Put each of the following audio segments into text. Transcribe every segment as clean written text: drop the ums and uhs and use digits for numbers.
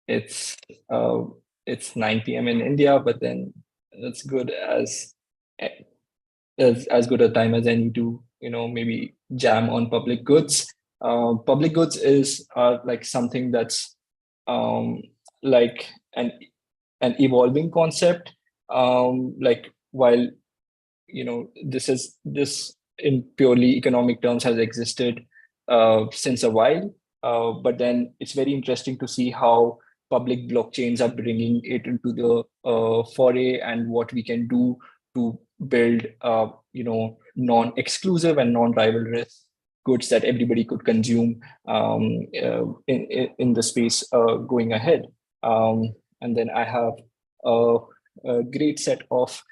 It's uh, it's 9 p.m. in India, but then it's good as good a time as any to maybe jam on public goods. Public goods is like something that's like an evolving concept. Like while this in purely economic terms has existed since a while, but then it's very interesting to see how public blockchains are bringing it into the foray, and what we can do to build non-exclusive and non-rivalrous goods that everybody could consume in the space going ahead. And then I have a great set of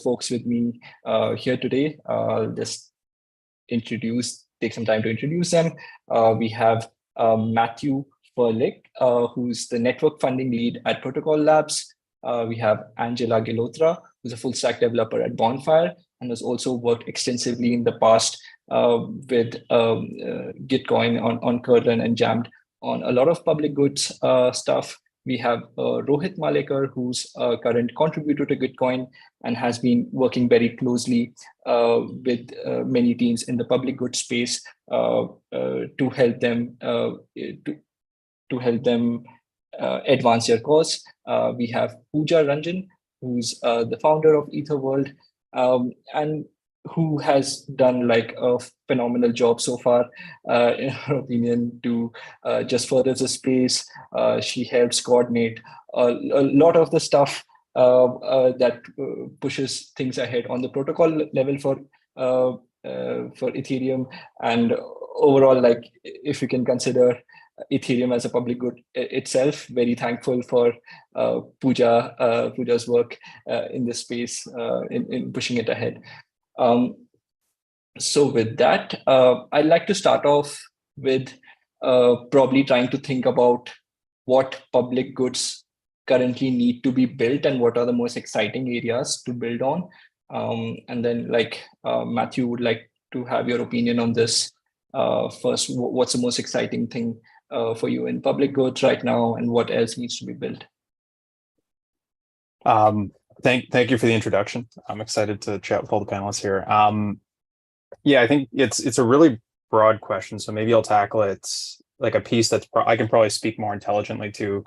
folks with me here today. Just take some time to introduce them. We have Matthew Ferlick, who's the network funding lead at Protocol Labs. We have Angela Gilotra, who's a full stack developer at Bonfire and has also worked extensively in the past with Gitcoin on Curlin and jammed on a lot of public goods stuff. We have Rohit Malekar, who's a current contributor to Gitcoin and has been working very closely with many teams in the public goods space to help them advance their cause. We have Puja Ranjan, who's the founder of Etherworld, and who has done like a phenomenal job so far, in her opinion, to just further the space. She helps coordinate a lot of the stuff that pushes things ahead on the protocol level for Ethereum. And overall, like if you can consider Ethereum as a public good itself, very thankful for Puja's work in this space, in pushing it ahead. So with that, I'd like to start off with probably trying to think about what public goods currently need to be built and what are the most exciting areas to build on. And then Matthew, would like to have your opinion on this. First, what's the most exciting thing for you in public goods right now, and what else needs to be built? Thank you for the introduction. I'm excited to chat with all the panelists here. Yeah, I think it's a really broad question, so maybe I'll tackle it like a piece that's I can probably speak more intelligently to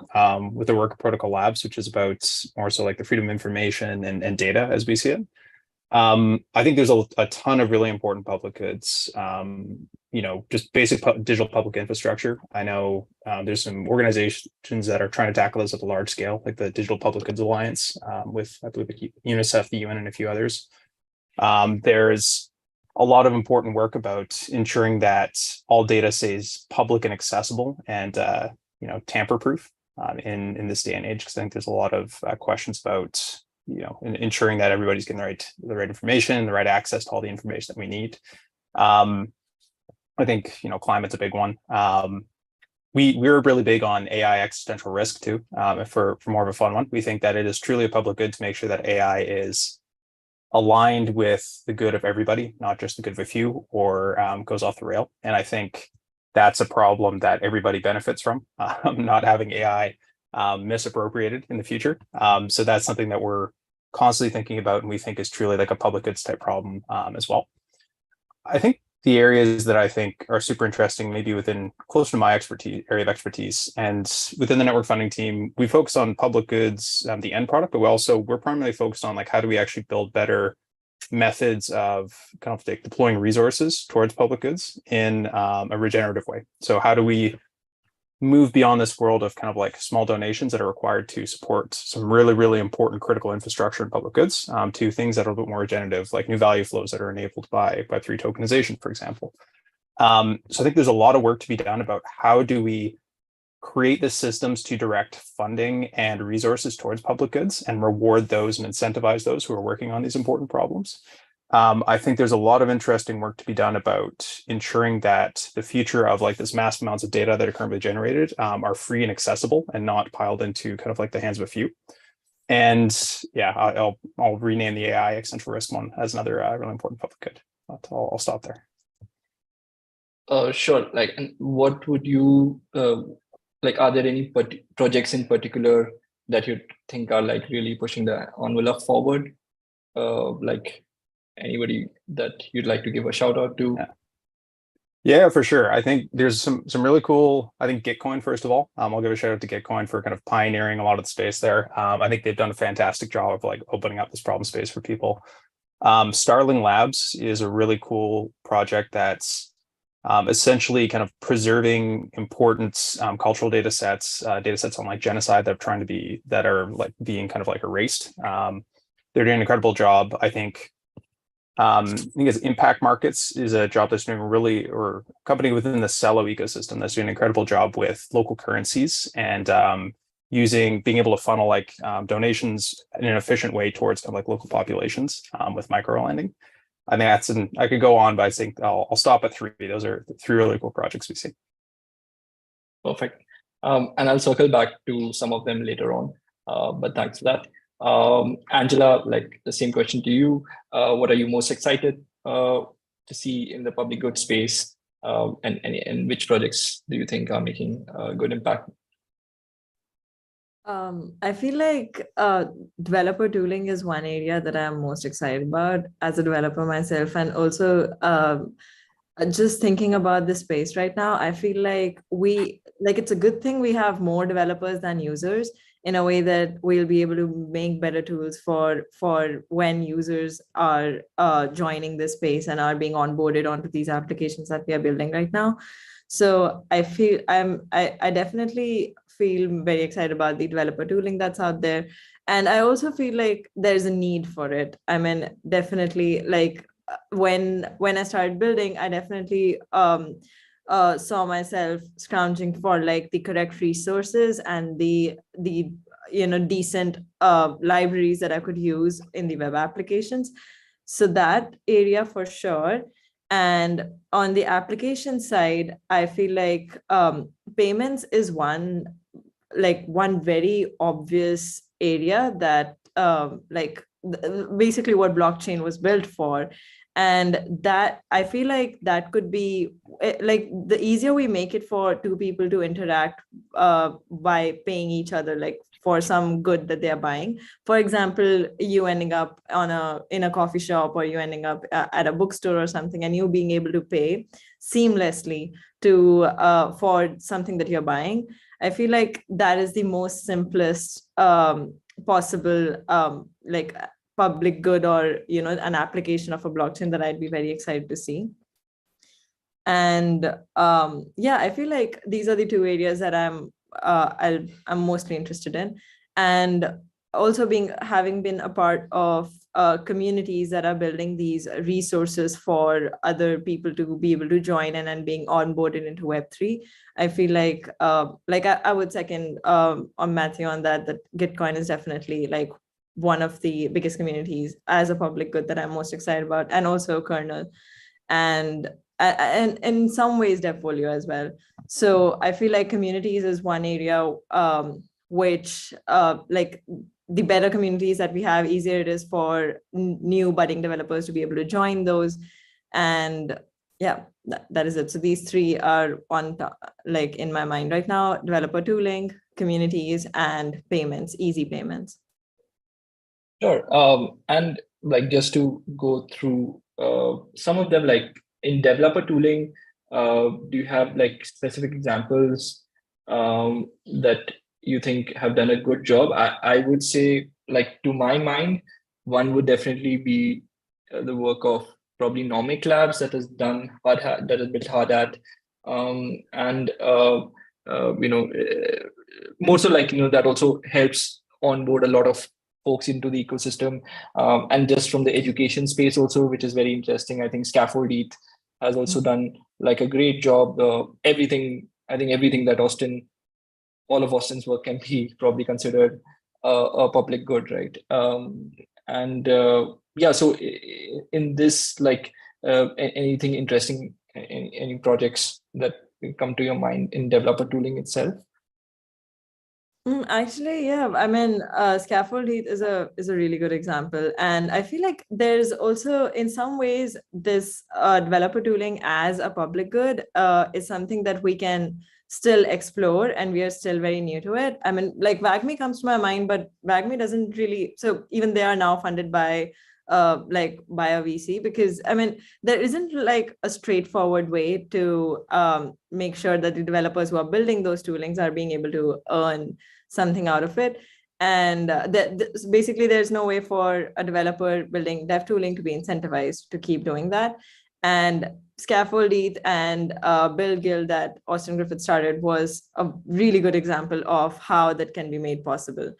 with the work of Protocol Labs, which is about more so like the freedom of information and data as we see it. I think there's a ton of really important public goods, just basic digital public infrastructure. I know there's some organizations that are trying to tackle this at a large scale, like the Digital Public Goods Alliance with, I believe, UNICEF, the UN, and a few others. There's a lot of important work about ensuring that all data stays public and accessible and tamper-proof in this day and age, because I think there's a lot of questions about ensuring that everybody's getting the right information, the right access to all the information that we need. I think climate's a big one. We're really big on AI existential risk too, for more of a fun one. We think that it is truly a public good to make sure that AI is aligned with the good of everybody, not just the good of a few, or goes off the rail. And I think that's a problem that everybody benefits from, not having AI misappropriated in the future. So that's something that we're constantly thinking about, and we think is truly like a public goods type problem as well. I think the areas that I think are super interesting, maybe within close to my area of expertise, and within the network funding team, we focus on public goods, the end product, but we're primarily focused on like how do we actually build better methods of kind of like deploying resources towards public goods in a regenerative way. So how do we move beyond this world of kind of like small donations that are required to support some really, really important critical infrastructure and public goods to things that are a bit more regenerative, like new value flows that are enabled by Web3 tokenization, for example. So I think there's a lot of work to be done about how do we create the systems to direct funding and resources towards public goods and reward those and incentivize those who are working on these important problems. I think there's a lot of interesting work to be done about ensuring that the future of like this massive amounts of data that are currently generated are free and accessible and not piled into kind of like the hands of a few. And yeah, I'll rename the AI existential risk one as another really important public good. But I'll stop there. Sure. Like, and what would you like, are there any projects in particular that you think are like really pushing the envelope forward? Like anybody that you'd like to give a shout out to? Yeah. Yeah, for sure. I think there's some really cool. I think Gitcoin, first of all, I'll give a shout out to Gitcoin for kind of pioneering a lot of the space there. I think they've done a fantastic job of like opening up this problem space for people. Starling Labs is a really cool project that's essentially kind of preserving important cultural data sets on like genocide that are like being kind of like erased. They're doing an incredible job. I think it's Impact Markets is a job that's doing or a company within the Cello ecosystem that's doing an incredible job with local currencies and being able to funnel like donations in an efficient way towards kind of like local populations with micro lending. I think I could go on, but I think I'll stop at 3. Those are 3 really cool projects we see. Perfect. And I'll circle back to some of them later on. But thanks for that. Angela, like the same question to you. What are you most excited to see in the public good space? And which projects do you think are making a good impact? I feel like developer tooling is one area that I'm most excited about as a developer myself. And also just thinking about the space right now, I feel like it's a good thing we have more developers than users, in a way that we'll be able to make better tools for when users are joining this space and are being onboarded onto these applications that we are building right now. So I feel I definitely feel very excited about the developer tooling that's out there. And I also feel like there's a need for it. I mean, definitely, like when I started building, I definitely saw myself scrounging for like the correct resources and the decent libraries that I could use in the web applications. So that area for sure. And on the application side, I feel like payments is one very obvious area that basically what blockchain was built for. And that I feel like that could be like the easier we make it for 2 people to interact by paying each other like for some good that they're buying. For example, you ending up in a coffee shop, or you ending up at a bookstore or something, and you being able to pay seamlessly to for something that you're buying. I feel like that is the most simplest possible like public good, or an application of a blockchain that I'd be very excited to see. And I feel like these are the 2 areas that I'm mostly interested in. And also having been a part of communities that are building these resources for other people to be able to join in and being onboarded into Web3, I feel like I would second on Matthew on that Gitcoin is definitely like one of the biggest communities as a public good that I'm most excited about, and also kernel and in some ways devfolio as well. So I feel like communities is one area which like the better communities that we have, easier it is for new budding developers to be able to join those. And yeah, that is it. So these 3 are like in my mind right now: developer tooling, communities, and payments, easy payments. Sure. And like just to go through some of them, like in developer tooling, do you have like specific examples that you think have done a good job? I would say, like, to my mind, one would definitely be the work of probably Nomic Labs that has done that has built hard at, and more so like that also helps onboard a lot of folks into the ecosystem, and just from the education space also, which is very interesting. I think Scaffold ETH has also done like a great job. Everything that all of Austin's work can be probably considered a public good, right? So in this, like, anything interesting, any projects that come to your mind in developer tooling itself? Actually, yeah. I mean, scaffold heat is a really good example, and I feel like there's also, in some ways, this developer tooling as a public good is something that we can still explore, and we are still very new to it. I mean, like WAGMI comes to my mind, but WAGMI doesn't really. So even they are now funded by like by a VC, because I mean there isn't like a straightforward way to make sure that the developers who are building those toolings are being able to earn something out of it. And basically there's no way for a developer building dev tooling to be incentivized to keep doing that. And Scaffold ETH and Build Guild that Austin Griffith started was a really good example of how that can be made possible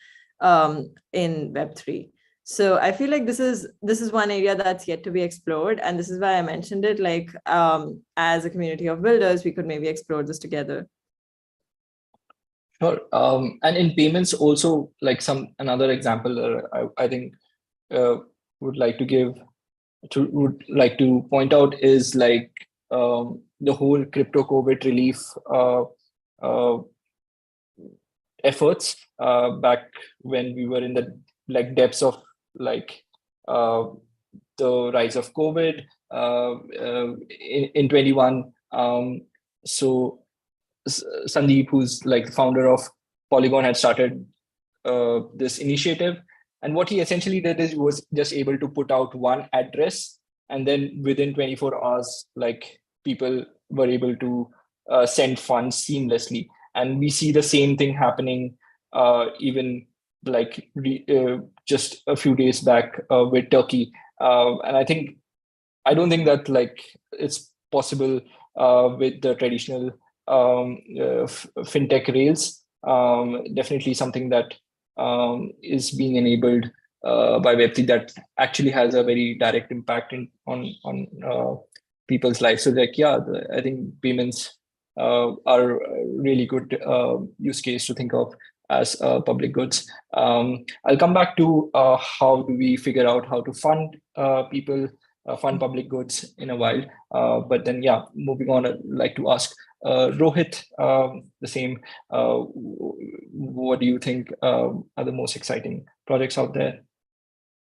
in Web3. So I feel like this is one area that's yet to be explored, and this is why I mentioned it. Like as a community of builders, we could maybe explore this together. Sure. And in payments also, like another example I think would like to point out is like the whole crypto COVID relief efforts back when we were in the like depths of like the rise of COVID in 21. So Sandeep, who's like the founder of Polygon, had started this initiative. And what he essentially did is was just able to put out one address, and then within 24 hours, like people were able to send funds seamlessly. And we see the same thing happening even like just a few days back with Turkey. And I don't think that like it's possible with the traditional fintech rails. Definitely something that is being enabled by Web3 that actually has a very direct impact on people's lives. So like, yeah, I think payments are a really good use case to think of as public goods. I'll come back to how do we figure out how to fund fund public goods in a while. But then, yeah, moving on, I'd like to ask Rohit the same. What do you think are the most exciting projects out there?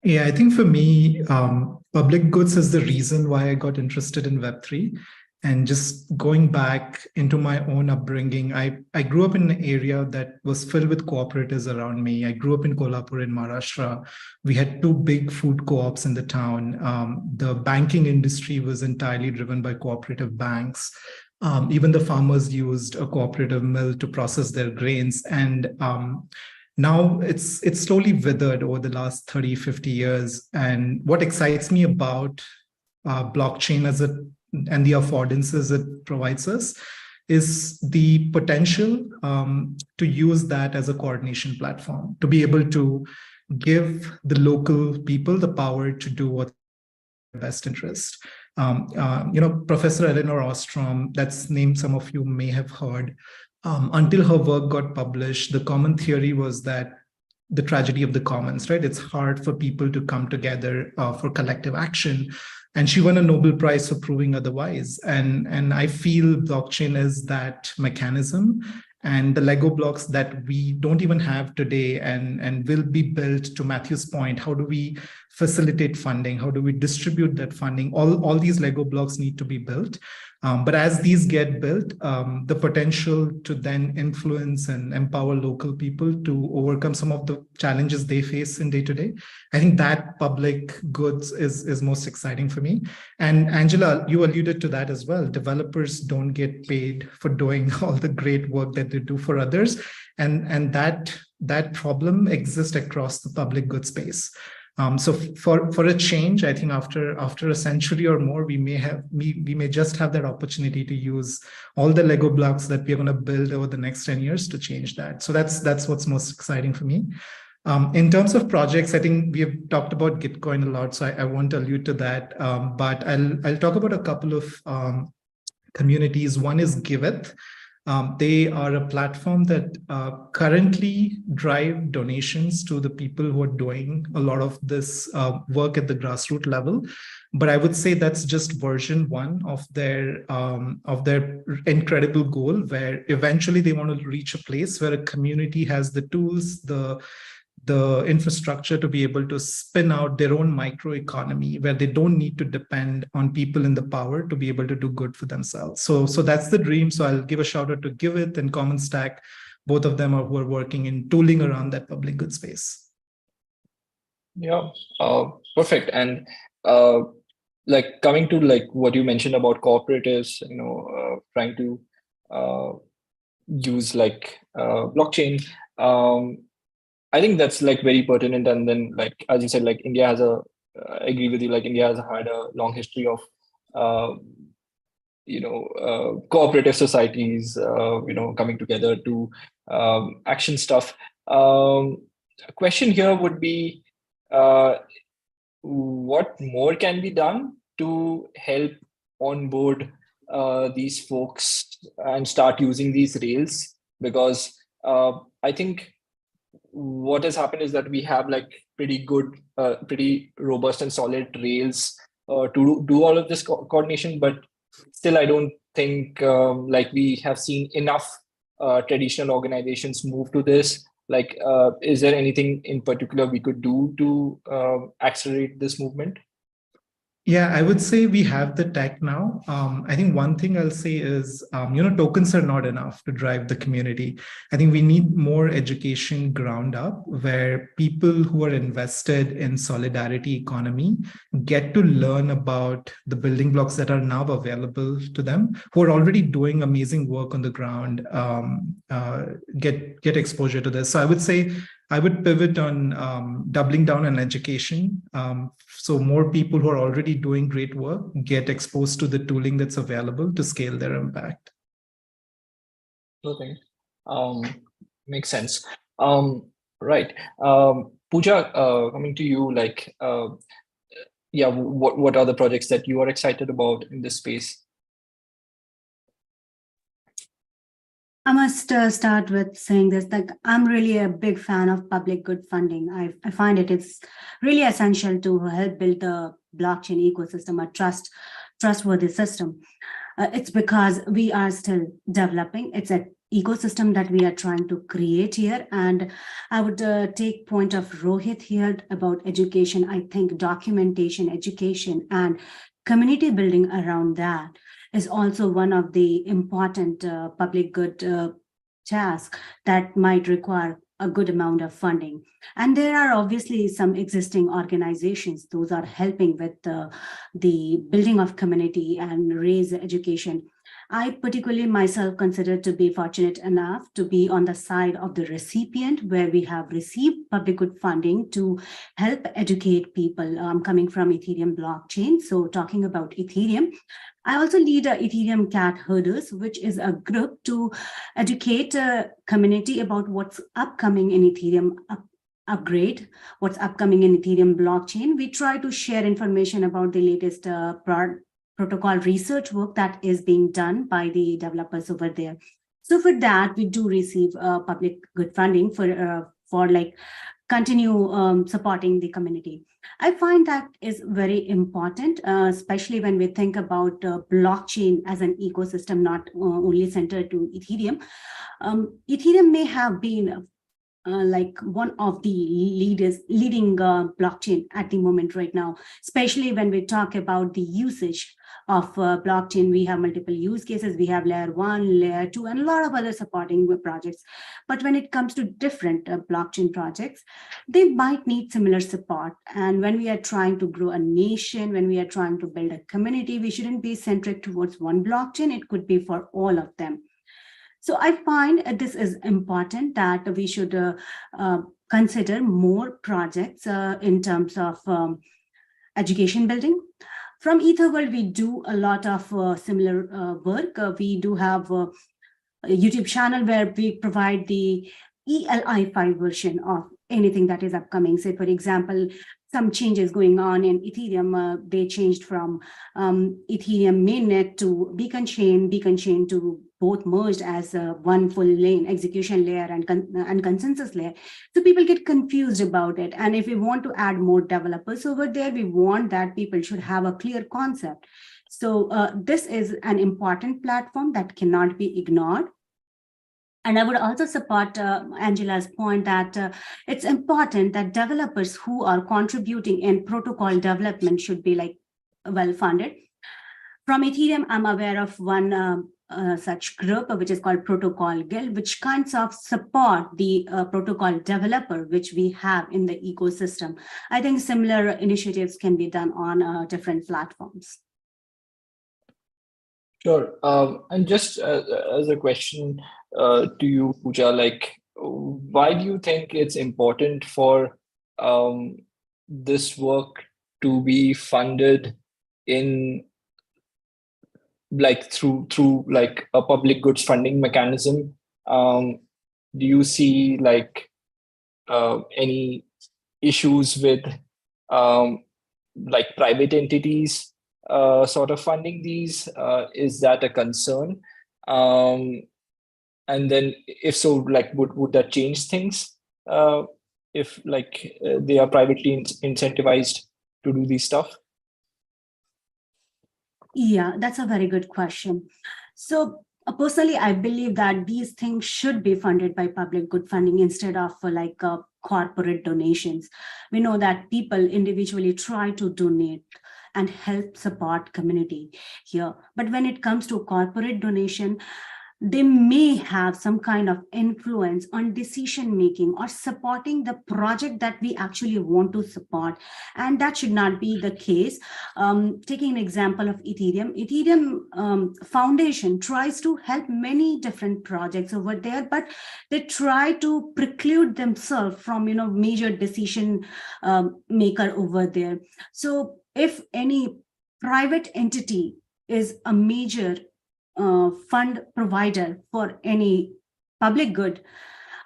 Yeah, I think for me, public goods is the reason why I got interested in Web3. And just going back into my own upbringing, I grew up in an area that was filled with cooperatives around me. I grew up in Kolhapur in Maharashtra. We had two big food co-ops in the town. The banking industry was entirely driven by cooperative banks. Even the farmers used a cooperative mill to process their grains. And now it's slowly withered over the last 30, 50 years. And what excites me about blockchain and the affordances it provides us is the potential to use that as a coordination platform, to be able to give the local people the power to do what's in their best interest. Professor Eleanor Ostrom, that's name some of you may have heard, until her work got published, the common theory was that the tragedy of the commons, right? It's hard for people to come together for collective action. And she won a Nobel Prize for proving otherwise. And I feel blockchain is that mechanism, and the Lego blocks that we don't even have today and will be built. To Matthew's point, how do we facilitate funding? How do we distribute that funding? All these Lego blocks need to be built. But as these get built, the potential to then influence and empower local people to overcome some of the challenges they face in day-to-day, I think that public goods is most exciting for me. And Angela, you alluded to that as well. Developers don't get paid for doing all the great work that they do for others. And that problem exists across the public good space. So for a change, I think after a century or more, we may just have that opportunity to use all the Lego blocks that we're going to build over the next 10 years to change that. So that's what's most exciting for me. In terms of projects, I think we have talked about Gitcoin a lot, so I won't allude to that. But I'll talk about a couple of communities. One is Giveth. They are a platform that currently drive donations to the people who are doing a lot of this work at the grassroots level. But I would say that's just version one of their incredible goal, where eventually they want to reach a place where a community has the tools, the infrastructure to be able to spin out their own microeconomy, where they don't need to depend on people in the power to be able to do good for themselves. So that's the dream. So I'll give a shout out to Giveth and Common Stack. Both of them who are working in tooling around that public good space. Yeah, perfect. And like coming to like what you mentioned about cooperatives, trying to use like blockchain. I think that's like very pertinent. And then, like as you said, like India has I agree with you. Like India has had a long history of, cooperative societies, coming together to action stuff. A question here would be, what more can be done to help onboard these folks and start using these rails? Because I think what has happened is that we have like pretty good, pretty robust and solid rails to do all of this coordination, but still I don't think like we have seen enough traditional organizations move to this. Like, is there anything in particular we could do to accelerate this movement? Yeah, I would say we have the tech now. I think one thing I'll say is, tokens are not enough to drive the community. I think we need more education ground up, where people who are invested in solidarity economy get to learn about the building blocks that are now available to them, who are already doing amazing work on the ground, get exposure to this. So I would say I would pivot on doubling down on education. So more people who are already doing great work get exposed to the tooling that's available to scale their impact. Okay, makes sense. Right, Puja, coming to you, like, yeah, what are the projects that you are excited about in this space? I must start with saying this, like I'm really a big fan of public good funding. I find it's really essential to help build the blockchain ecosystem, a trustworthy system. It's because we are still developing. It's an ecosystem that we are trying to create here. And I would take point of Rohit here about education. I think documentation, education, and community building around that is also one of the important public good tasks that might require a good amount of funding. And there are obviously some existing organizations, those are helping with the building of community and raise education. I particularly myself consider to be fortunate enough to be on the side of the recipient, where we have received public good funding to help educate people. Coming from Ethereum blockchain, so talking about Ethereum, I also lead Ethereum Cat Herders, which is a group to educate a community about what's upcoming in Ethereum upgrade, what's upcoming in Ethereum blockchain. We try to share information about the latest protocol research work that is being done by the developers over there. So for that, we do receive public good funding for like continue supporting the community. I find that is very important, especially when we think about blockchain as an ecosystem, not only centered to Ethereum. Ethereum may have been like one of the leading blockchain at the moment right now, especially when we talk about the usage of blockchain. We have multiple use cases. We have layer 1, layer 2, and a lot of other supporting projects. But when it comes to different blockchain projects, they might need similar support. And when we are trying to grow a nation, when we are trying to build a community, we shouldn't be centric towards one blockchain. It could be for all of them. So I find this is important, that we should consider more projects in terms of education building. From Etherworld, we do a lot of similar work. We do have a YouTube channel where we provide the ELI5 version of anything that is upcoming. Say, for example, some changes going on in Ethereum. They changed from Ethereum mainnet to Beacon Chain to both merged as one full lane, execution layer and consensus layer. So people get confused about it. And if we want to add more developers over there, we want that people should have a clear concept. So this is an important platform that cannot be ignored. And I would also support Angela's point that it's important that developers who are contributing in protocol development should be like well funded. From Ethereum, I'm aware of one such group, which is called Protocol Guild, which kinds of support the protocol developer, which we have in the ecosystem. I think similar initiatives can be done on different platforms. Sure. And just as a question to you, Puja, like, why do you think it's important for this work to be funded in like through like a public goods funding mechanism? Do you see like any issues with like private entities sort of funding these? Is that a concern? And then if so, like would that change things if like they are privately incentivized to do these stuff? Yeah, that's a very good question. So personally, I believe that these things should be funded by public good funding instead of corporate donations. We know that people individually try to donate and help support community here. But when it comes to corporate donation, they may have some kind of influence on decision making or supporting the project that we actually want to support. And that should not be the case. Taking an example of Ethereum Foundation tries to help many different projects over there, but they try to preclude themselves from major decision maker over there. So if any private entity is a major fund provider for any public good,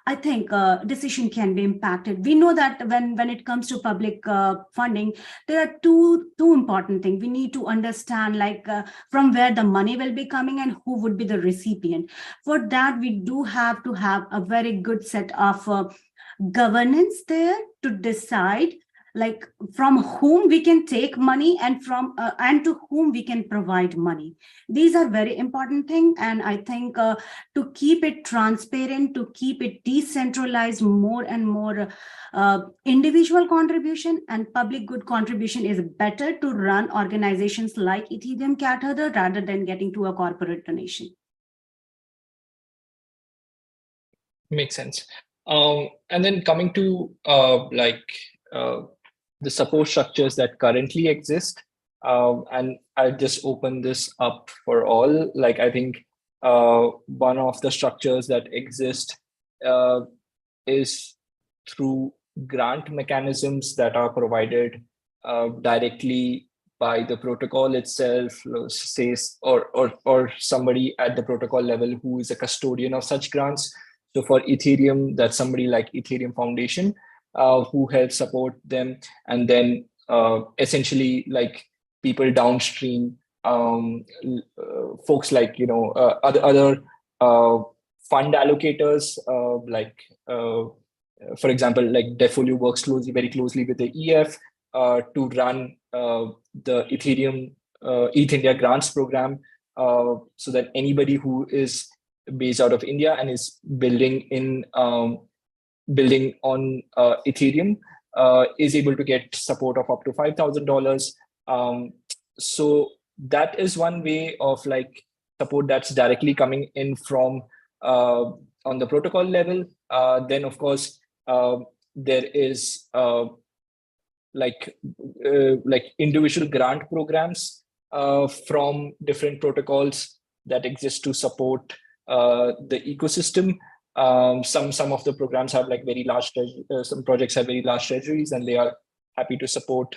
I think decision can be impacted. We know that when it comes to public funding, there are two important things. We need to understand from where the money will be coming and who would be the recipient. For that, we do have to have a very good set of governance there to decide from whom we can take money and to whom we can provide money. These are very important things. And I think to keep it transparent, to keep it decentralized, more and more individual contribution and public good contribution is better to run organizations like Ethereum Cat Herdder rather than getting to a corporate donation. Makes sense. And then coming to the support structures that currently exist, and I'll just open this up for all. Like, I think one of the structures that exist is through grant mechanisms that are provided directly by the protocol itself, says, or somebody at the protocol level who is a custodian of such grants. So for Ethereum, that's somebody like Ethereum Foundation, who help support them, and then essentially like people downstream, folks like other fund allocators, for example, like Defolio works very closely with the EF to run the Ethereum ETH India grants program, so that anybody who is based out of India and is building on Ethereum is able to get support of up to $5,000. So that is one way of like support that's directly coming in from on the protocol level. Then of course there is like individual grant programs from different protocols that exist to support the ecosystem. Some of the programs have like very large, some projects have very large treasuries, and they are happy to support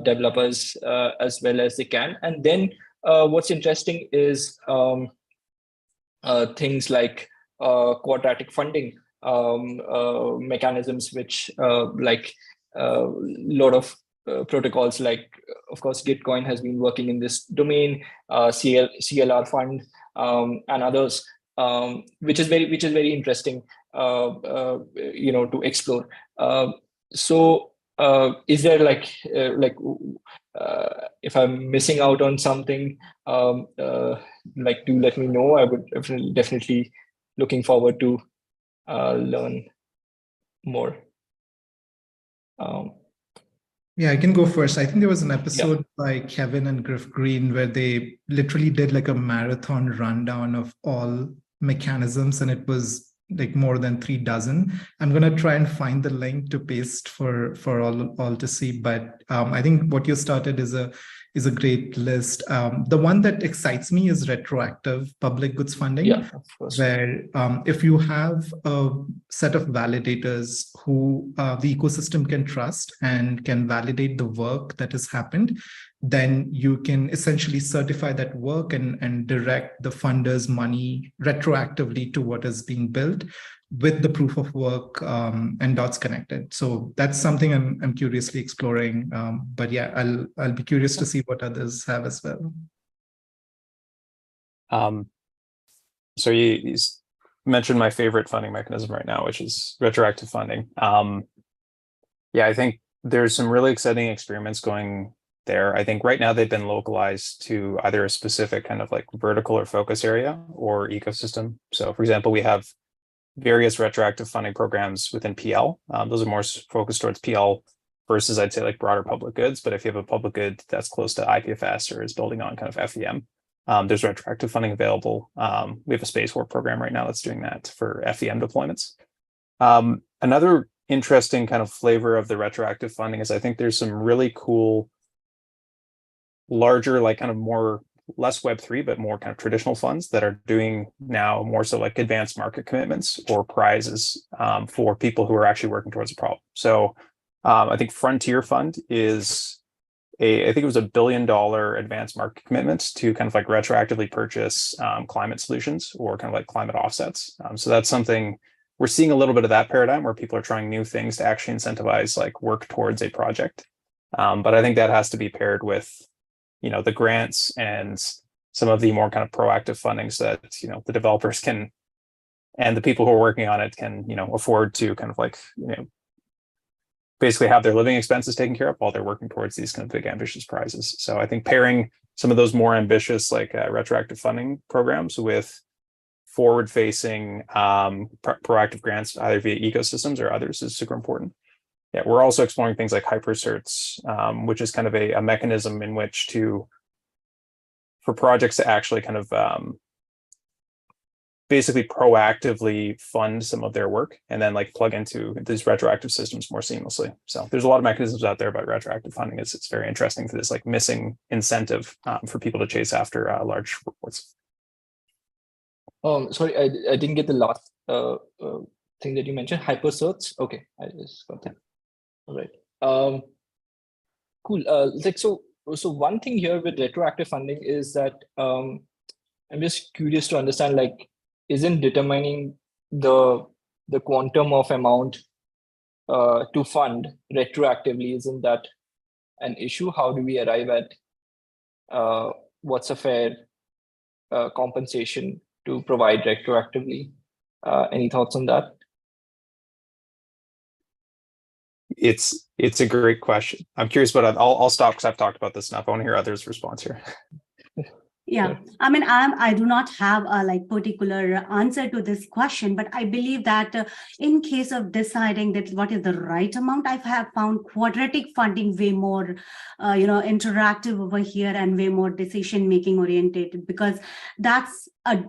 developers as well as they can. And then what's interesting is things like quadratic funding mechanisms, which a lot of protocols, like of course Gitcoin has been working in this domain, CLR fund, and others, which is very interesting, to explore. So is there if I'm missing out on something, do let me know. I would definitely looking forward to learn more. Yeah, I can go first. I think there was an episode by Kevin and Griff Green where they literally did like a marathon rundown of all mechanisms, and it was like more than 36. I'm gonna try and find the link to paste for all to see. But I think what you started is a great list. The one that excites me is retroactive public goods funding. Yeah, of course. Where if you have a set of validators who the ecosystem can trust and can validate the work that has happened, then you can essentially certify that work and direct the funders' money retroactively to what is being built with the proof of work and dots connected. So that's something I'm curiously exploring. But yeah, I'll be curious to see what others have as well. So you mentioned my favorite funding mechanism right now, which is retroactive funding. Yeah, I think there's some really exciting experiments going there. I think right now they've been localized to either a specific kind of like vertical or focus area or ecosystem. So for example, we have various retroactive funding programs within PL. Those are more focused towards PL versus I'd say like broader public goods. But if you have a public good that's close to IPFS or is building on kind of FEM, there's retroactive funding available. We have a space war program right now that's doing that for FEM deployments. Another interesting kind of flavor of the retroactive funding is I think there's some really cool, larger, like kind of more, less Web3, but more kind of traditional funds that are doing now more so like advanced market commitments or prizes for people who are actually working towards a problem. So I think Frontier Fund is I think it was $1 billion advanced market commitment to kind of like retroactively purchase climate solutions or kind of like climate offsets. So that's something we're seeing a little bit of that paradigm where people are trying new things to actually incentivize like work towards a project. But I think that has to be paired with, the grants and some of the more kind of proactive funding so that, the developers can, and the people who are working on it can, afford to kind of like, basically have their living expenses taken care of while they're working towards these kind of big ambitious prizes. So I think pairing some of those more ambitious like retroactive funding programs with forward-facing proactive grants either via ecosystems or others is super important. Yeah, we're also exploring things like hypercerts, which is kind of a mechanism in which for projects to actually kind of basically proactively fund some of their work and then like plug into these retroactive systems more seamlessly. So there's a lot of mechanisms out there about retroactive funding. It's very interesting for this like missing incentive for people to chase after large rewards. Sorry, I didn't get the last thing that you mentioned. Hypercerts. Okay, I just got that. All right. Cool. So one thing here with retroactive funding is that I'm just curious to understand, like, isn't determining the quantum of amount to fund retroactively, isn't that an issue? How do we arrive at what's a fair compensation to provide retroactively? Any thoughts on that? It's a great question. I'm curious, but I'll stop because I've talked about this enough. I want to hear others' response here. Yeah, I mean, I do not have a like particular answer to this question, but I believe that in case of deciding that what is the right amount, I have found quadratic funding way more, interactive over here and way more decision-making oriented, because that's a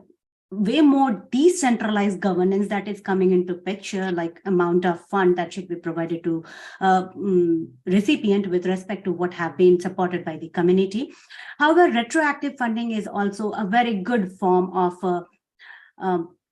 way more decentralized governance that is coming into picture, like amount of fund that should be provided to recipient with respect to what have been supported by the community. However, retroactive funding is also a very good form of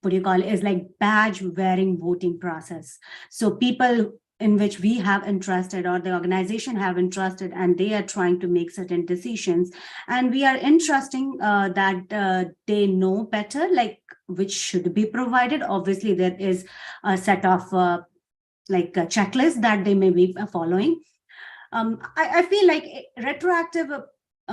is like badge wearing voting process. So people in which we have entrusted or the organization have entrusted and they are trying to make certain decisions, and we are entrusting that they know better, like which should be provided. Obviously there is a set of like a checklist that they may be following. I feel like retroactive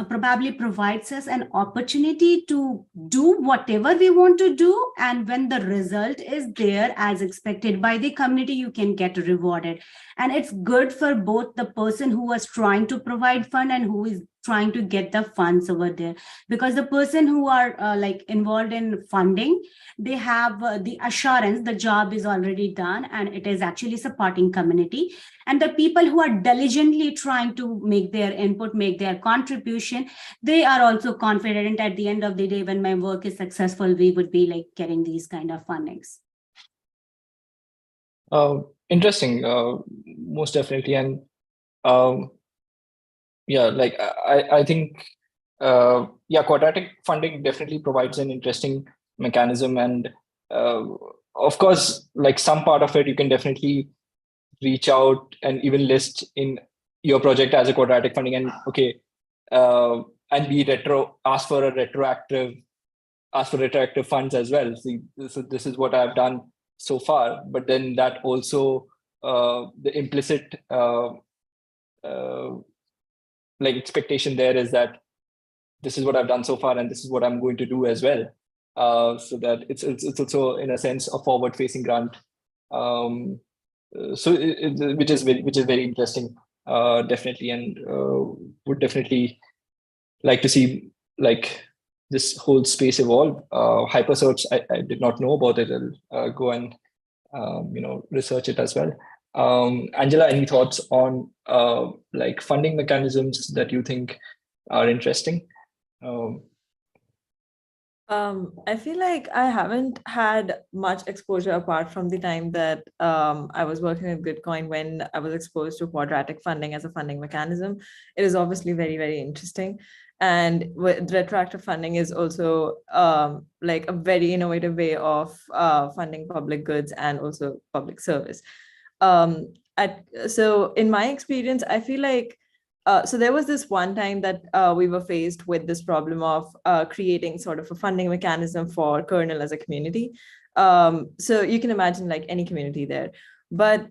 probably provides us an opportunity to do whatever we want to do. And when the result is there as expected by the community, you can get rewarded. And it's good for both the person who was trying to provide fund and who is trying to get the funds over there, because the person who are like involved in funding, they have the assurance the job is already done and it is actually supporting community. And the people who are diligently trying to make their input, make their contribution, they are also confident at the end of the day, when my work is successful, we would be like getting these kind of fundings. Interesting, most definitely. And yeah, like I think, yeah, quadratic funding definitely provides an interesting mechanism. And of course, like some part of it, you can definitely reach out and even list in your project as a quadratic funding, and and ask for retroactive funds as well. See, so this is what I've done so far. But then that also the implicit like expectation there is that this is what I've done so far and this is what I'm going to do as well. So that it's also in a sense a forward-facing grant. Which is very interesting, definitely, and would definitely like to see like this whole space evolve. Hypersearch, I did not know about it. I'll go and research it as well. Angela, any thoughts on like funding mechanisms that you think are interesting? I feel like I haven't had much exposure apart from the time that I was working with Bitcoin when I was exposed to quadratic funding as a funding mechanism. It is obviously very, very interesting. And retroactive funding is also like a very innovative way of funding public goods and also public service. So in my experience, I feel like so there was this one time that we were faced with this problem of creating sort of a funding mechanism for kernel as a community. So you can imagine like any community there. But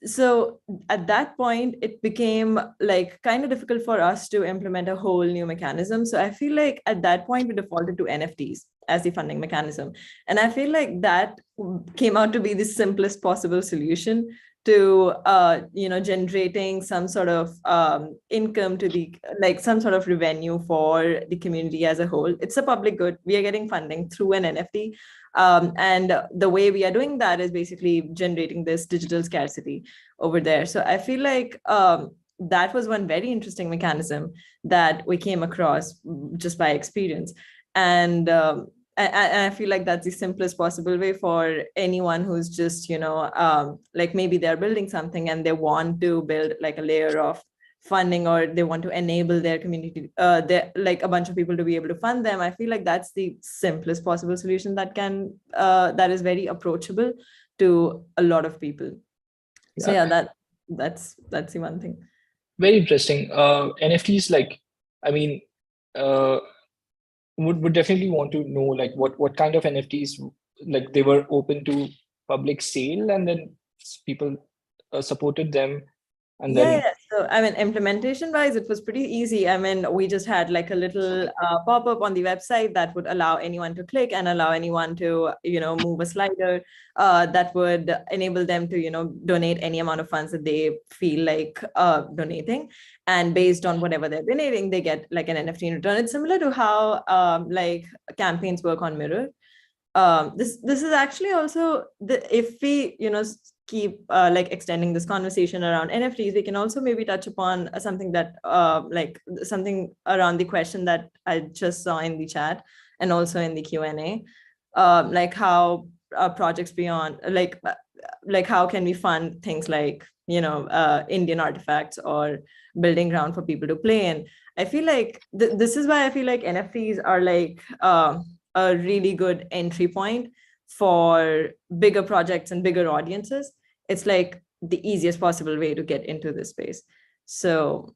so at that point, it became like kind of difficult for us to implement a whole new mechanism. So I feel like at that point, we defaulted to NFTs as the funding mechanism. And I feel like that came out to be the simplest possible solution to generating some sort of income to the like some sort of revenue for the community as a whole. It's a public good. We are getting funding through an NFT. And the way we are doing that is basically generating this digital scarcity over there. So I feel like that was one very interesting mechanism that we came across just by experience. And I feel like that's the simplest possible way for anyone who's just, like maybe they're building something and they want to build like a layer of funding, or they want to enable their community, like a bunch of people to be able to fund them. I feel like that's the simplest possible solution that that is very approachable to a lot of people. Yeah. So yeah, that's the one thing. Very interesting. NFTs, like, I mean, would definitely want to know like what kind of NFTs, like they were open to public sale and then people supported them. And then so I mean, implementation wise, it was pretty easy. I mean, we just had like a little pop-up on the website that would allow anyone to click and allow anyone to move a slider that would enable them to donate any amount of funds that they feel like donating, and based on whatever they're donating, they get like an NFT in return. It's similar to how like campaigns work on Mirror. This is actually also if we keep like extending this conversation around NFTs, we can also maybe touch upon something that like something around the question that I just saw in the chat and also in the Q&A, like how projects beyond like how can we fund things like Indian artifacts or building ground for people to play in. I feel like this is why I feel like NFTs are like a really good entry point for bigger projects and bigger audiences. It's like the easiest possible way to get into this space. So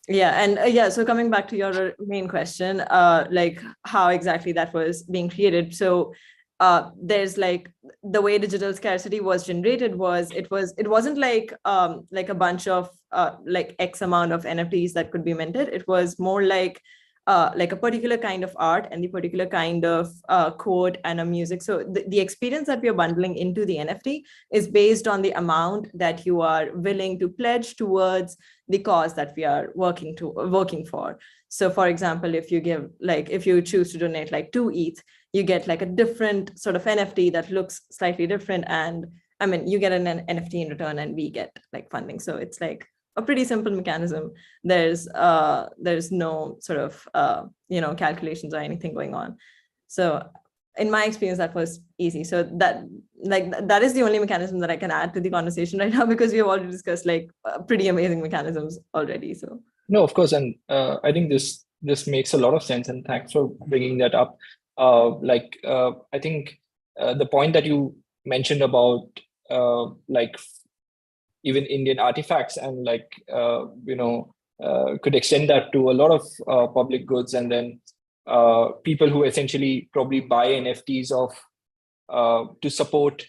yeah, and so coming back to your main question, like how exactly that was being created. So there's like the way digital scarcity was generated it wasn't like a bunch of like X amount of NFTs that could be minted. It was more like a particular kind of art and the particular kind of code and a music. So the experience that we are bundling into the NFT is based on the amount that you are willing to pledge towards the cause that we are working for. So for example, if you choose to donate like 2 ETH, you get like a different sort of NFT that looks slightly different. And I mean, you get an NFT in return and we get like funding. So it's like a pretty simple mechanism. There's no sort of calculations or anything going on. So in my experience, that was easy. So that is the only mechanism that I can add to the conversation right now, because we have already discussed like pretty amazing mechanisms already. So no, of course, and I think this makes a lot of sense, and thanks for bringing that up. I think the point that you mentioned about like even Indian artifacts and could extend that to a lot of public goods, and then people who essentially probably buy NFTs of to support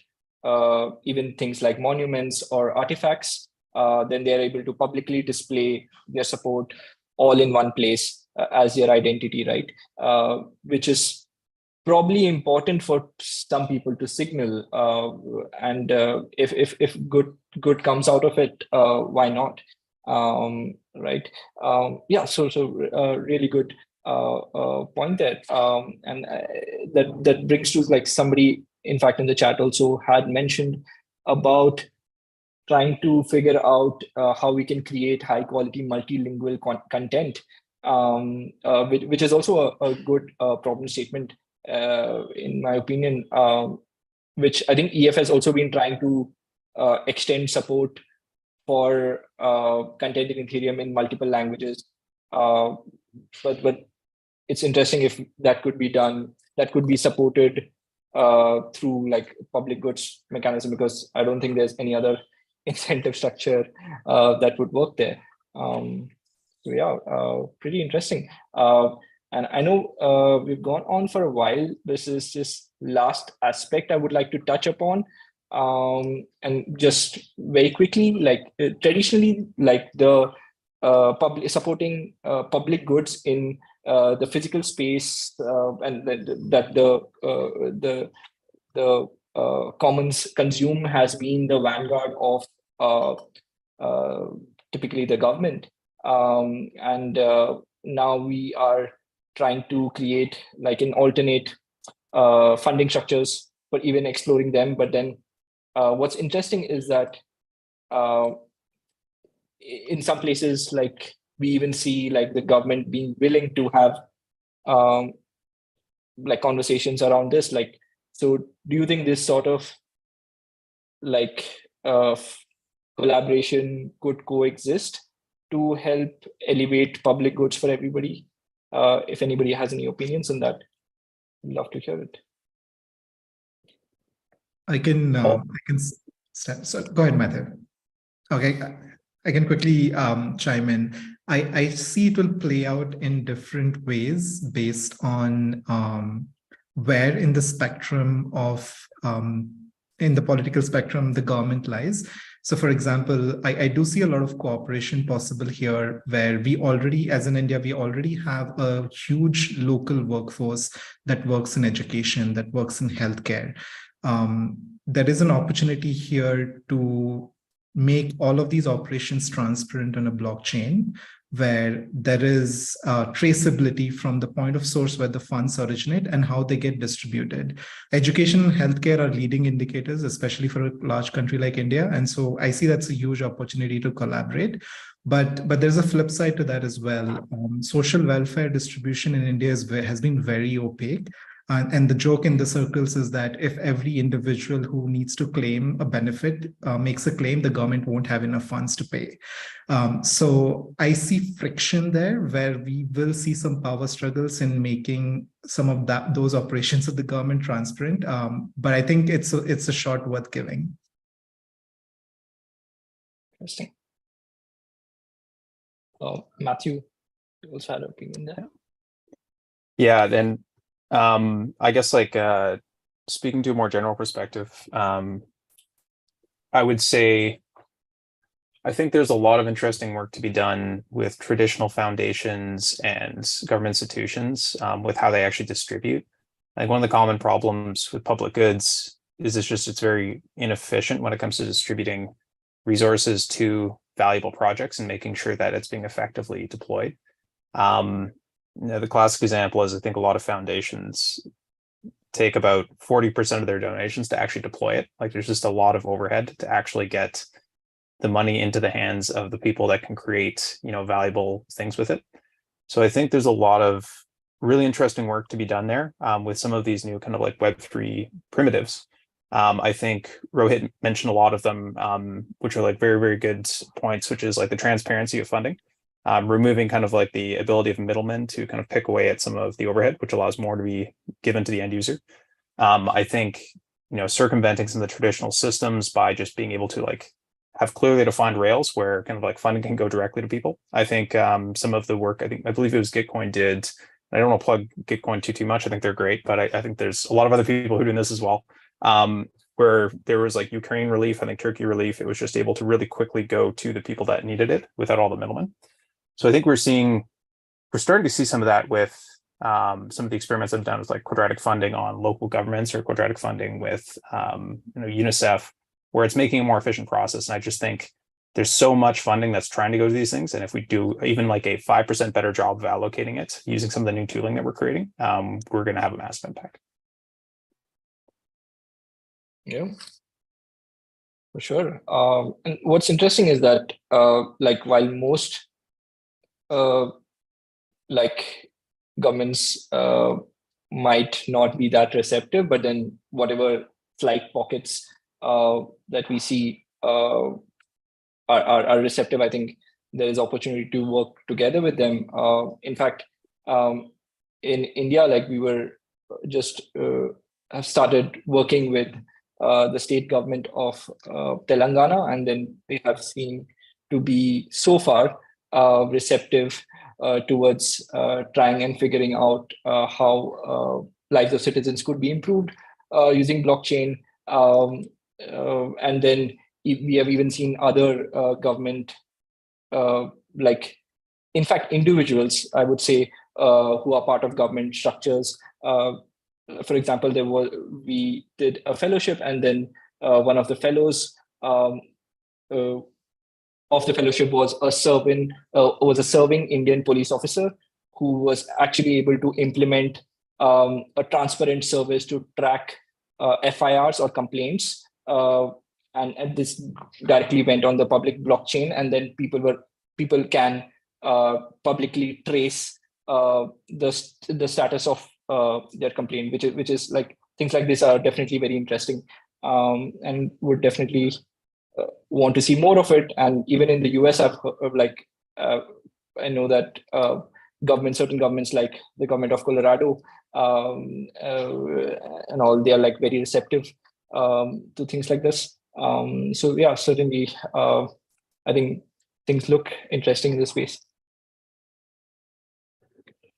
even things like monuments or artifacts, then they're able to publicly display their support all in one place as their identity, right? Which is probably important for some people to signal, and if good comes out of it, why not? Right? Yeah. So really good point there, and that brings to like somebody, in fact, in the chat also had mentioned about trying to figure out how we can create high quality multilingual content, which is also a good problem statement. In my opinion, which I think EF has also been trying to extend support for content in Ethereum in multiple languages. But it's interesting if that could be done, that could be supported through like public goods mechanism, because I don't think there's any other incentive structure that would work there. So yeah, pretty interesting. And I know we've gone on for a while. This is just last aspect I would like to touch upon. And just very quickly, like traditionally, like the supporting public goods in the physical space, and that the commons consume has been the vanguard of typically the government. And now we are trying to create like an alternate funding structures for even exploring them. But then what's interesting is that in some places, like we even see like the government being willing to have like conversations around this. Like, so do you think this sort of like collaboration could coexist to help elevate public goods for everybody? If anybody has any opinions on that, I'd love to hear it. I can start. So go ahead, Matthew. Okay, I can quickly chime in. I see it will play out in different ways based on where in the spectrum of in the political spectrum the government lies. So for example, I do see a lot of cooperation possible here, where we already, as in India, we already have a huge local workforce that works in education, that works in healthcare. There is an opportunity here to make all of these operations transparent on a blockchain, where there is traceability from the point of source where the funds originate and how they get distributed. Education and healthcare are leading indicators, especially for a large country like India. And so I see that's a huge opportunity to collaborate. But there's a flip side to that as well. Social welfare distribution in India has been very opaque. And the joke in the circles is that if every individual who needs to claim a benefit makes a claim, the government won't have enough funds to pay. So I see friction there, where we will see some power struggles in making some of those operations of the government transparent. But I think it's a shot worth giving. Interesting. Matthew, you also had an opinion there? Yeah, then I guess like speaking to a more general perspective, I would say I think there's a lot of interesting work to be done with traditional foundations and government institutions with how they actually distribute. Like one of the common problems with public goods is it's very inefficient when it comes to distributing resources to valuable projects and making sure that it's being effectively deployed. The classic example is I think a lot of foundations take about 40% of their donations to actually deploy it. Like there's just a lot of overhead to actually get the money into the hands of the people that can create, valuable things with it. So I think there's a lot of really interesting work to be done there with some of these new kind of like Web3 primitives. I think Rohit mentioned a lot of them, which are like very, very good points, which is like the transparency of funding, removing kind of like the ability of middlemen to kind of pick away at some of the overhead, which allows more to be given to the end user. I think, circumventing some of the traditional systems by just being able to like have clearly defined rails where kind of like funding can go directly to people. I think some of the work, I believe it was Gitcoin did, I don't want to plug Gitcoin too much. I think they're great, but I think there's a lot of other people who are doing this as well. Where there was like Ukraine relief, I think Turkey relief, it was just able to really quickly go to the people that needed it without all the middlemen. So I think we're starting to see some of that with some of the experiments I've done with like quadratic funding on local governments or quadratic funding with UNICEF, where it's making a more efficient process. And I just think there's so much funding that's trying to go to these things. And if we do even like a 5% better job of allocating it using some of the new tooling that we're creating, we're going to have a massive impact. Yeah, for sure. And what's interesting is that like while most like governments might not be that receptive, but then whatever slight pockets that we see are receptive, I think there is opportunity to work together with them. In fact, in India, like we were just have started working with the state government of Telangana, and then they have seen to be so far receptive towards trying and figuring out how lives of citizens could be improved using blockchain. And then we have even seen other government, like, in fact, individuals, I would say, who are part of government structures. For example, we did a fellowship, and then one of the fellows of the fellowship was a serving Indian police officer who was actually able to implement a transparent service to track FIRs or complaints, and this directly went on the public blockchain, and then people can publicly trace the status of their complaint, which is like things like this are definitely very interesting, and would definitely want to see more of it. And even in the US, I know that certain governments like the government of Colorado and all, they are like very receptive to things like this. So yeah, certainly, I think things look interesting in this space.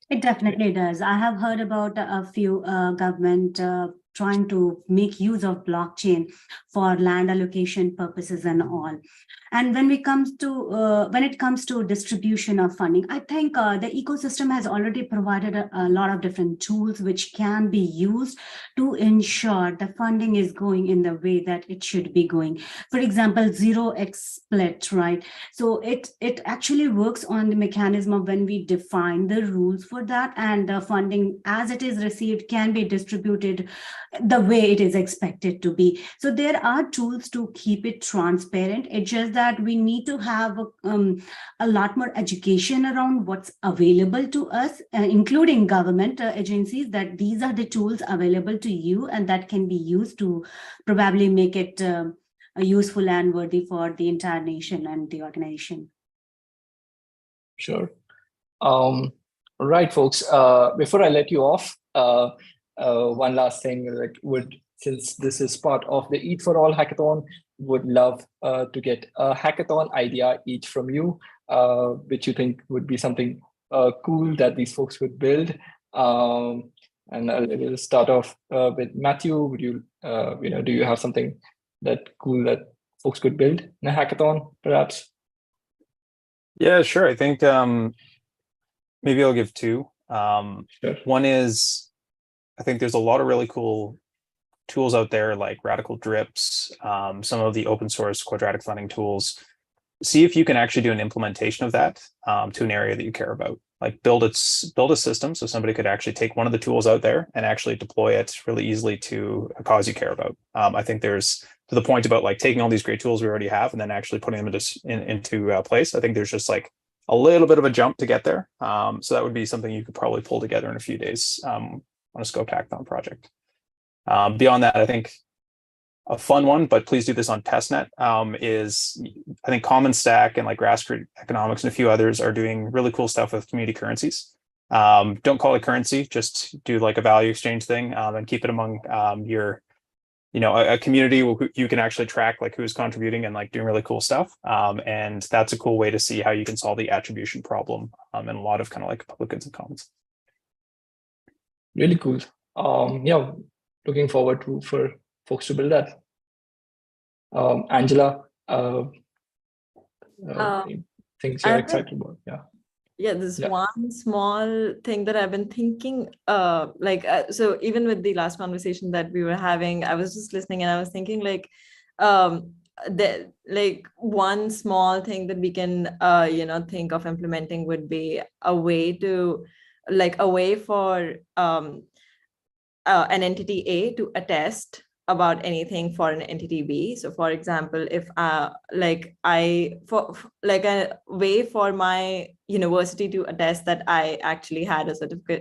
It definitely does. I have heard about a few government trying to make use of blockchain for land allocation purposes and all. And when it comes to distribution of funding, I think the ecosystem has already provided a lot of different tools which can be used to ensure the funding is going in the way that it should be going. For example, 0x split, right? So it actually works on the mechanism of when we define the rules for that, and the funding as it is received can be distributed the way it is expected to be. So there are tools to keep it transparent. It's just that we need to have a lot more education around what's available to us, including government agencies, that these are the tools available to you and that can be used to probably make it useful and worthy for the entire nation and the organization. Sure. All right, folks. Before I let you off, one last thing, since this is part of the Eat for All hackathon, would love to get a hackathon idea each from you, which you think would be something cool that these folks would build. And I'll start off with Matthew. Would you, do you have something cool that folks could build in a hackathon, perhaps? Yeah, sure. I think maybe I'll give two. Sure. One is, I think there's a lot of really cool tools out there like Radical Drips, some of the open source Quadratic Funding tools. See if you can actually do an implementation of that to an area that you care about. Like build a system so somebody could actually take one of the tools out there and actually deploy it really easily to a cause you care about. I think there's, to the point about like taking all these great tools we already have and then actually putting them into place. I think there's just like a little bit of a jump to get there. So that would be something you could probably pull together in a few days on a scoped hackathon project. Beyond that, I think a fun one, but please do this on testnet, is I think Common Stack and like Grassroot Economics and a few others are doing really cool stuff with community currencies. Don't call it currency, just do like a value exchange thing and keep it among your, a community where you can actually track like who's contributing and like doing really cool stuff. And that's a cool way to see how you can solve the attribution problem and a lot of kind of like public goods and commons. Really cool. Yeah, looking forward for folks to build that. Angela, things you're excited about? Yeah, there's one small thing that I've been thinking, so even with the last conversation that we were having, I was just listening and I was thinking one small thing that we can, think of implementing would be a way for an entity A to attest about anything for an entity B. So for example, if a way for my university to attest that I actually had a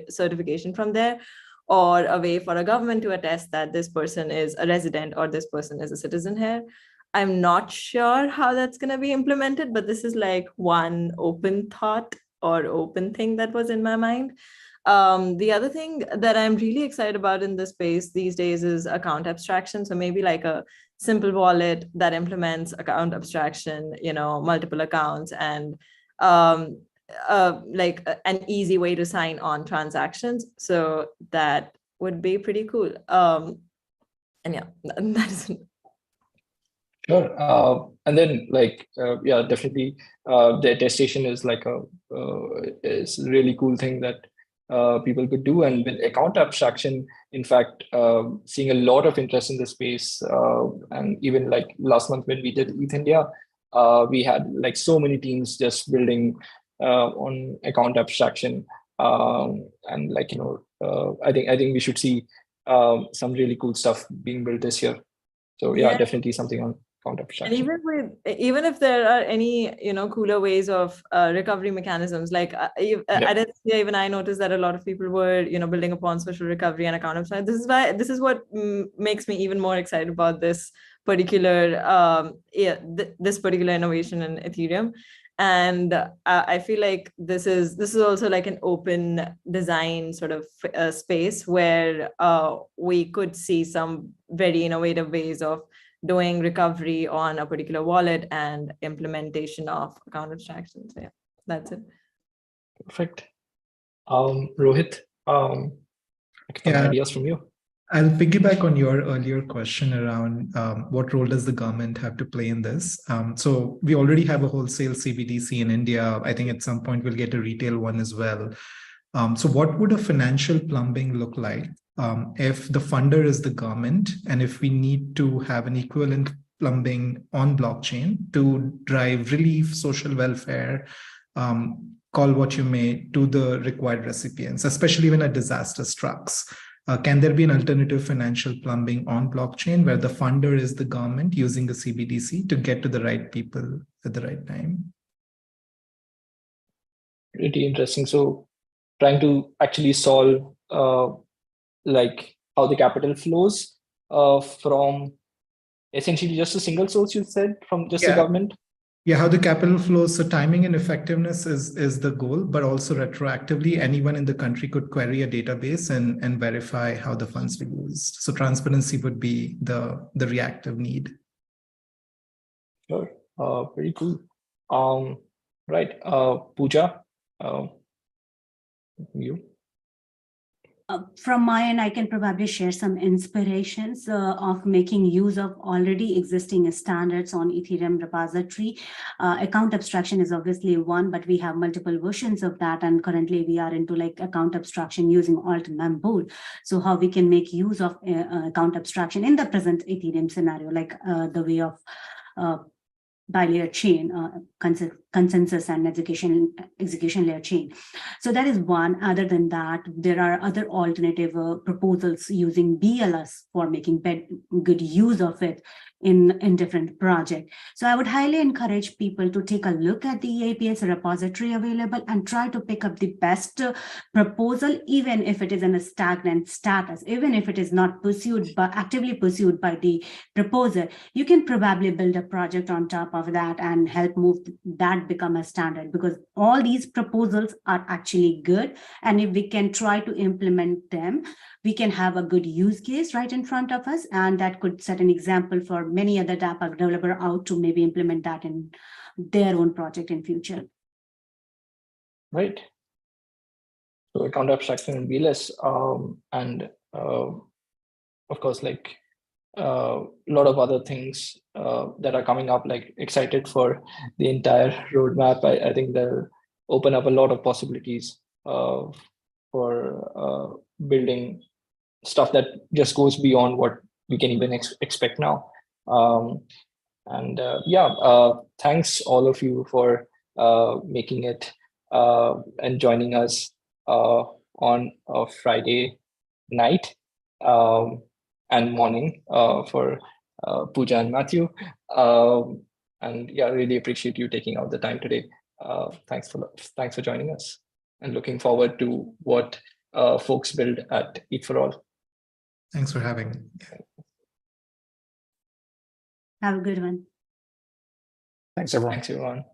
certification from there, or a way for a government to attest that this person is a resident or this person is a citizen here. I'm not sure how that's going to be implemented, but this is like one open thought or open thing that was in my mind. The other thing that I'm really excited about in this space these days is account abstraction. So maybe like a simple wallet that implements account abstraction, multiple accounts, and like an easy way to sign on transactions. So that would be pretty cool. And yeah, that is it. Sure. And then definitely the attestation is like is a really cool thing that people could do. And with account abstraction, in fact, seeing a lot of interest in the space. And even like last month when we did ETH India, we had like so many teams just building on account abstraction. And I think we should see some really cool stuff being built this year. So yeah. Definitely something on account abstraction. And even if there are any cooler ways of recovery mechanisms, like at SCA, even I noticed that a lot of people were building upon social recovery and account abstraction. This is what makes me even more excited about this particular this particular innovation in Ethereum. And I feel like this is also like an open design sort of space where we could see some very innovative ways of doing recovery on a particular wallet and implementation of account abstraction. So yeah, that's it. Perfect. Rohit, ideas from you. I'll piggyback on your earlier question around what role does the government have to play in this. So we already have a wholesale CBDC in India. I think at some point we'll get a retail one as well. So what would a financial plumbing look like if the funder is the government, and if we need to have an equivalent plumbing on blockchain to drive relief, social welfare, call what you may, to the required recipients, especially when a disaster strikes? Can there be an alternative financial plumbing on blockchain where the funder is the government using the CBDC to get to the right people at the right time? Pretty interesting. So trying to actually solve like how the capital flows from essentially just a single source, you said, from just the government? Yeah, how the capital flows. So timing and effectiveness is the goal, but also retroactively, anyone in the country could query a database and verify how the funds were used. So transparency would be the reactive need. Sure. Very cool. Right. Puja, you. From my end, I can probably share some inspirations of making use of already existing standards on Ethereum repository. Account abstraction is obviously one, but we have multiple versions of that. And currently we are into like account abstraction using alt mempool. So how we can make use of account abstraction in the present Ethereum scenario, like the way of bilayer chain, consensus and execution layer chain. So that is one. Other than that, there are other alternative proposals using BLS for making good use of it in different projects. So I would highly encourage people to take a look at the EAPS repository available and try to pick up the best proposal, even if it is in a stagnant status, even if it is not pursued, but actively pursued by the proposer. You can probably build a project on top of that and help move that become a standard, because all these proposals are actually good. And if we can try to implement them, we can have a good use case right in front of us. And that could set an example for many other dApp developer out to maybe implement that in their own project in future. Right. So account abstraction and BLS, and of course, like a lot of other things that are coming up, like excited for the entire roadmap. I think they'll open up a lot of possibilities for building stuff that just goes beyond what we can even expect now. Thanks all of you for making it and joining us on a Friday night and morning for Puja and Matthew. Really appreciate you taking out the time today. Thanks for joining us, and looking forward to what folks build at Eat for All. Thanks for having me. Have a good one. Thanks, everyone. Thanks, everyone.